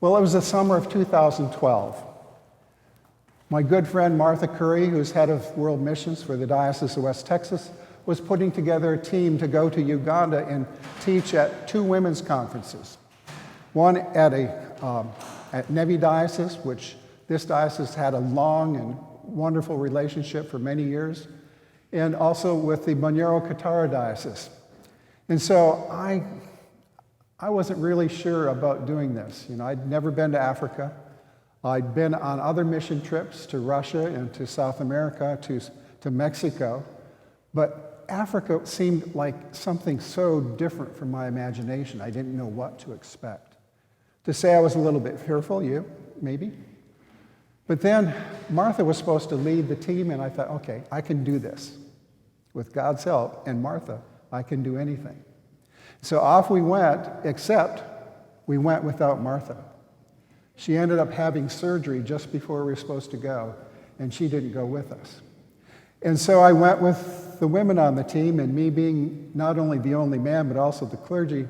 Well, it was the summer of 2012. My good friend Martha Curry, who's head of world missions for the Diocese of West Texas, was putting together a team to go to Uganda and teach at 2 women's conferences. One at Nevi Diocese, which this diocese had a long and wonderful relationship for many years, and also with the Banyero-Katara Diocese. And so I wasn't really sure about doing this. I'd never been to Africa. I'd been on other mission trips to Russia and to South America, to Mexico, but Africa seemed like something so different from my imagination. I didn't know what to expect. To say I was a little bit fearful, maybe. But then Martha was supposed to lead the team, and I thought, okay, I can do this. With God's help and Martha, I can do anything. So off we went, except we went without Martha. She ended up having surgery just before we were supposed to go, and she didn't go with us. And so I went with the women on the team, and me being not only the only man, but also the clergy,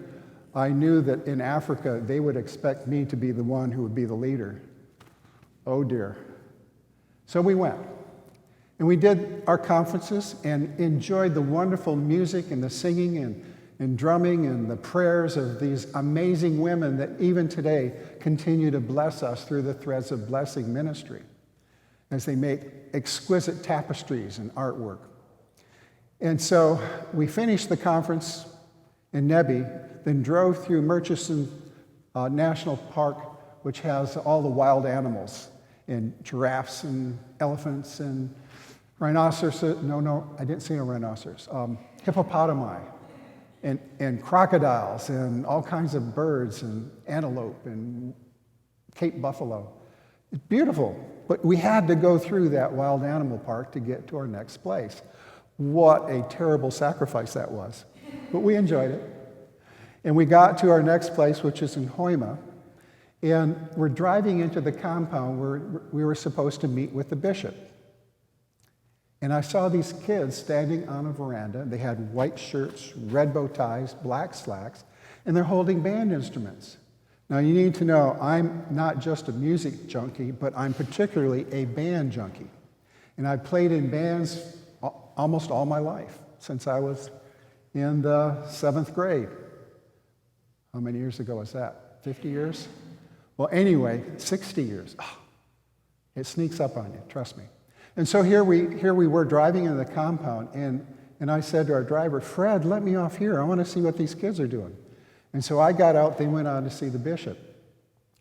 I knew that in Africa, they would expect me to be the one who would be the leader. Oh dear. So we went. And we did our conferences and enjoyed the wonderful music and the singing and drumming and the prayers of these amazing women that even today continue to bless us through the Threads of Blessing ministry as they make exquisite tapestries and artwork. And so we finished the conference in Nebi, then drove through Murchison National Park, which has all the wild animals, and giraffes and elephants and rhinoceroses. No, I didn't see no rhinoceros. Hippopotami and crocodiles and all kinds of birds and antelope and Cape buffalo. It's beautiful, but we had to go through that wild animal park to get to our next place. What a terrible sacrifice that was, but we enjoyed it. And we got to our next place, which is in Hoima, and we're driving into the compound where we were supposed to meet with the bishop. And I saw these kids standing on a veranda. They had white shirts, red bow ties, black slacks, and they're holding band instruments. Now you need to know, I'm not just a music junkie, but I'm particularly a band junkie. And I've played in bands almost all my life, since I was in the 7th grade. How many years ago was that? 50 years? Well, anyway, 60 years. Oh, it sneaks up on you, trust me. And so here we were driving into the compound, and I said to our driver, Fred, let me off here. I want to see what these kids are doing. And so I got out. They went on to see the bishop.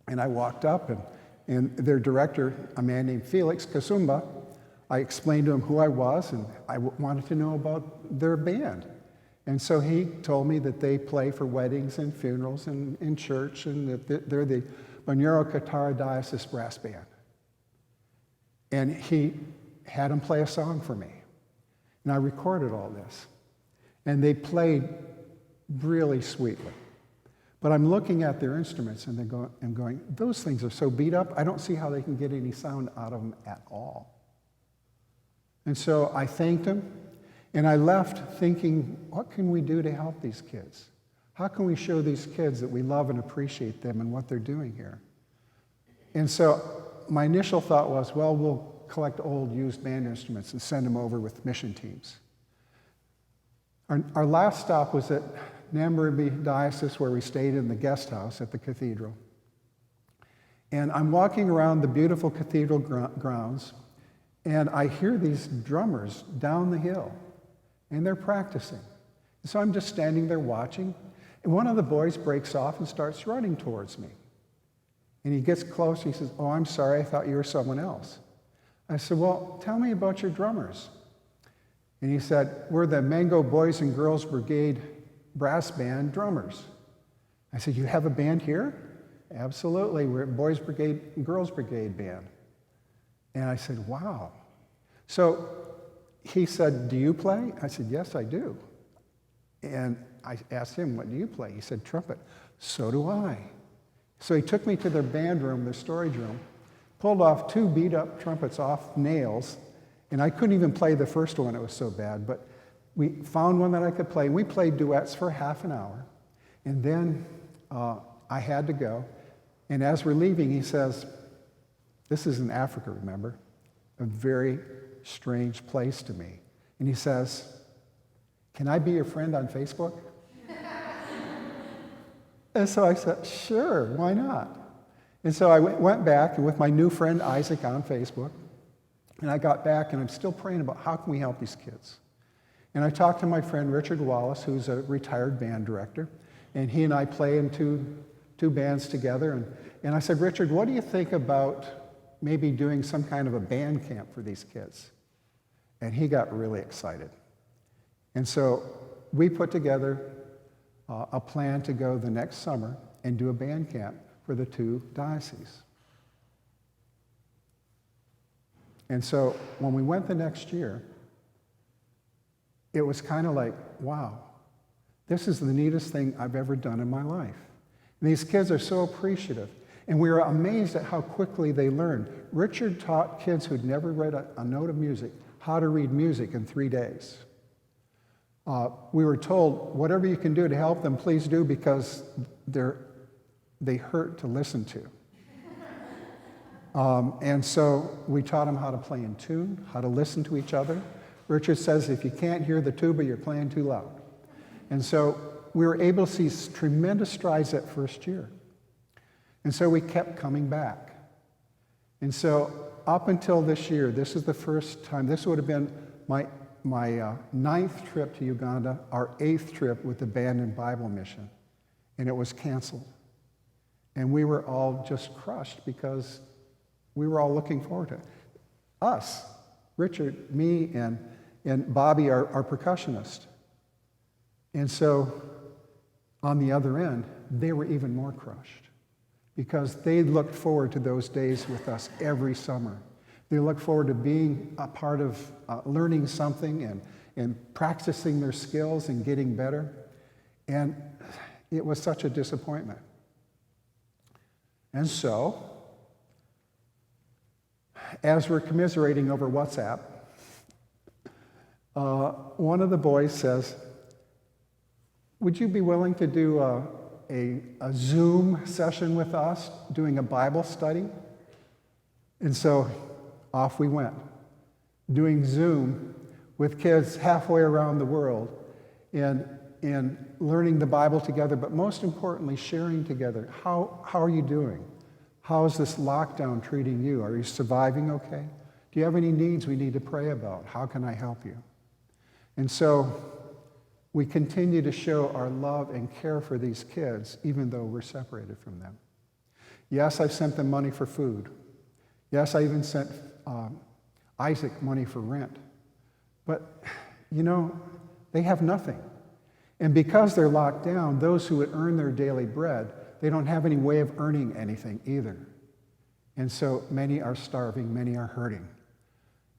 And I walked up, and their director, a man named Felix Kasumba, I explained to him who I was, and I wanted to know about their band. And so he told me that they play for weddings and funerals and in church, and that they're the Banyero-Katara Diocese Brass Band. And he had them play a song for me. And I recorded all this. And they played really sweetly. But I'm looking at their instruments and I'm going, those things are so beat up, I don't see how they can get any sound out of them at all. And so I thanked them, and I left thinking, what can we do to help these kids? How can we show these kids that we love and appreciate them and what they're doing here? And so my initial thought was, well, we'll collect old used band instruments and send them over with mission teams. Our last stop was at Namburubi Diocese, where we stayed in the guest house at the cathedral. And I'm walking around the beautiful cathedral grounds, and I hear these drummers down the hill, and they're practicing. So I'm just standing there watching, and one of the boys breaks off and starts running towards me. And he gets close, and he says, oh, I'm sorry, I thought you were someone else. I said, well, tell me about your drummers. And he said, we're the Mango Boys and Girls Brigade brass band drummers. I said, you have a band here? Absolutely, we're Boys Brigade and Girls Brigade band. And I said, wow. So he said, do you play? I said, yes, I do. And I asked him, what do you play? He said, trumpet. So do I. So he took me to their band room, their storage room, pulled off 2 beat-up trumpets off nails, and I couldn't even play the first one, it was so bad, but we found one that I could play. We played duets for half an hour, and then I had to go, And as we're leaving, he says, this is in Africa, remember? A very strange place to me. And he says, can I be your friend on Facebook? And so I said, sure, why not? And so I went back with my new friend Isaac on Facebook, and I got back and I'm still praying about how can we help these kids. And I talked to my friend Richard Wallace, who's a retired band director, and he and I play in two bands together. And I said, Richard, what do you think about maybe doing some kind of a band camp for these kids? And he got really excited. And so we put together a plan to go the next summer and do a band camp for the two dioceses. And so when we went the next year, it was kind of like, wow, this is the neatest thing I've ever done in my life. And these kids are so appreciative. And we were amazed at how quickly they learned. Richard taught kids who'd never read a note of music how to read music in 3 days. We were told, whatever you can do to help them, please do, because they hurt to listen to. And so we taught them how to play in tune, how to listen to each other. Richard says, if you can't hear the tuba, you're playing too loud. And so we were able to see tremendous strides that first year. And so we kept coming back. And so up until this year, this is the first time, this would have been my 9th trip to Uganda, our 8th trip with the band and Bible mission. And it was canceled. And we were all just crushed because we were all looking forward to it. Us, Richard, me, and Bobby, our percussionist. And so on the other end, they were even more crushed because they looked forward to those days with us every summer. They looked forward to being a part of learning something and practicing their skills and getting better. And it was such a disappointment. And so, as we're commiserating over WhatsApp, one of the boys says, would you be willing to do a Zoom session with us, doing a Bible study? And so off we went, doing Zoom with kids halfway around the world and learning the Bible together, but most importantly, sharing together. How are you doing? How is this lockdown treating you? Are you surviving okay? Do you have any needs we need to pray about? How can I help you? And so we continue to show our love and care for these kids, even though we're separated from them. Yes, I've sent them money for food. Yes, I even sent Isaac money for rent. But, they have nothing. And because they're locked down, those who would earn their daily bread, they don't have any way of earning anything either. And so many are starving, many are hurting.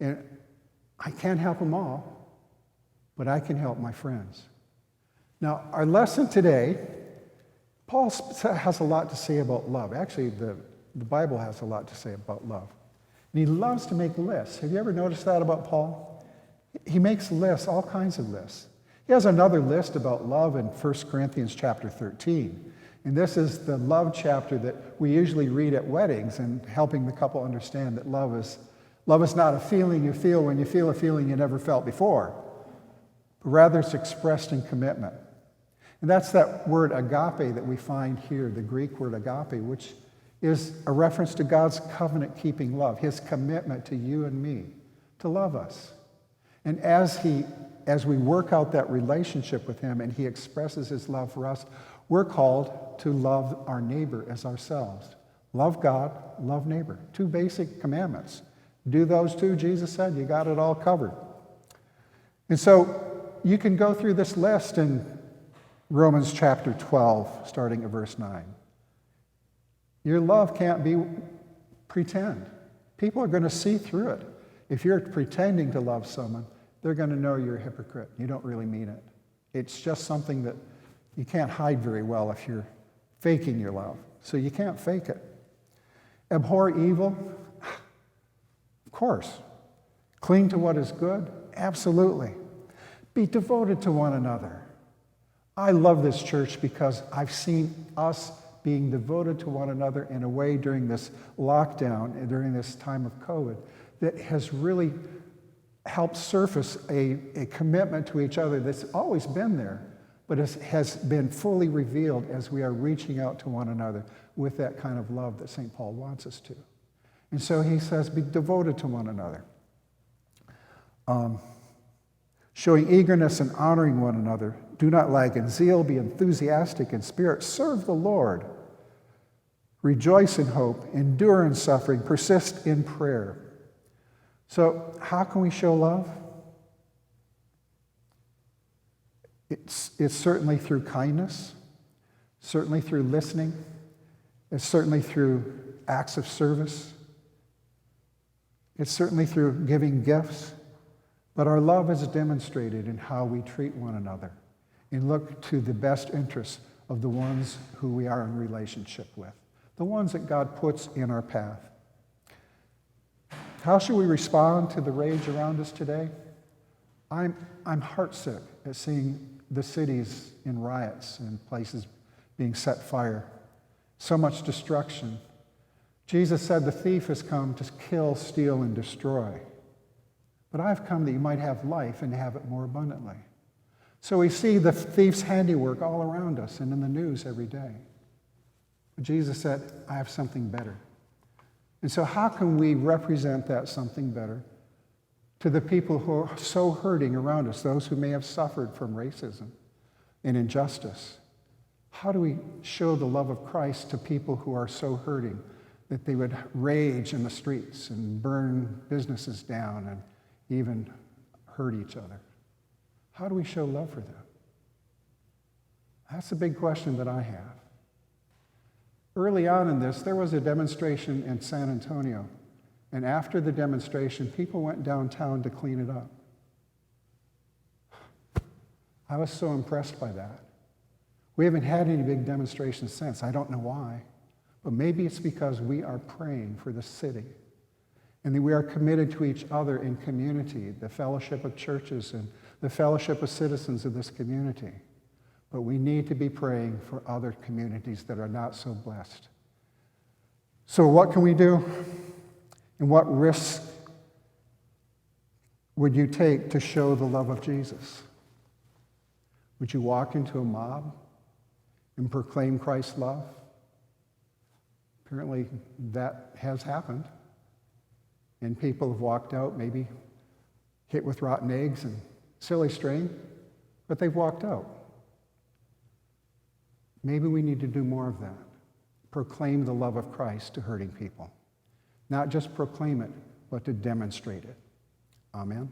And I can't help them all, but I can help my friends. Now, our lesson today, Paul has a lot to say about love. Actually, the Bible has a lot to say about love. And he loves to make lists. Have you ever noticed that about Paul? He makes lists, all kinds of lists. He has another list about love in 1 Corinthians chapter 13. And this is the love chapter that we usually read at weddings and helping the couple understand that love is not a feeling you feel when you feel a feeling you never felt before. But rather it's expressed in commitment. And that's that word agape that we find here, the Greek word agape, which is a reference to God's covenant-keeping love, his commitment to you and me to love us. And as we work out that relationship with him and he expresses his love for us, we're called to love our neighbor as ourselves. Love God, love neighbor. 2 basic commandments. Do those 2, Jesus said, you got it all covered. And so you can go through this list in Romans chapter 12, starting at verse 9. Your love can't be pretend. People are going to see through it. If you're pretending to love someone, they're going to know you're a hypocrite. You don't really mean it. It's just something that you can't hide very well if you're faking your love. So you can't fake it. Abhor evil? Of course. Cling to what is good? Absolutely. Be devoted to one another. I love this church because I've seen us being devoted to one another in a way during this lockdown and during this time of COVID that has really helped surface a commitment to each other that's always been there, but has been fully revealed as we are reaching out to one another with that kind of love that St. Paul wants us to. And so he says, be devoted to one another. Showing eagerness and honoring one another. Do not lag in zeal, be enthusiastic in spirit, serve the Lord. Rejoice in hope, endure in suffering, persist in prayer. So how can we show love? It's certainly through kindness, certainly through listening, it's certainly through acts of service, it's certainly through giving gifts, but our love is demonstrated in how we treat one another and look to the best interests of the ones who we are in relationship with, the ones that God puts in our path. How should we respond to the rage around us today? I'm heartsick at seeing the cities in riots and places being set fire. So much destruction. Jesus said the thief has come to kill, steal, and destroy. But I've come that you might have life and have it more abundantly. So we see the thief's handiwork all around us and in the news every day. But Jesus said, I have something better. And so how can we represent that something better to the people who are so hurting around us, those who may have suffered from racism and injustice? How do we show the love of Christ to people who are so hurting that they would rage in the streets and burn businesses down and even hurt each other? How do we show love for them? That's a big question that I have. Early on in this, there was a demonstration in San Antonio, and after the demonstration, people went downtown to clean it up. I was so impressed by that. We haven't had any big demonstrations since. I don't know why, but maybe it's because we are praying for the city, and that we are committed to each other in community, the fellowship of churches and the fellowship of citizens of this community. But we need to be praying for other communities that are not so blessed. So what can we do? And what risks would you take to show the love of Jesus? Would you walk into a mob and proclaim Christ's love? Apparently that has happened. And people have walked out, maybe hit with rotten eggs and silly string, but they've walked out. Maybe we need to do more of that. Proclaim the love of Christ to hurting people. Not just proclaim it, but to demonstrate it. Amen.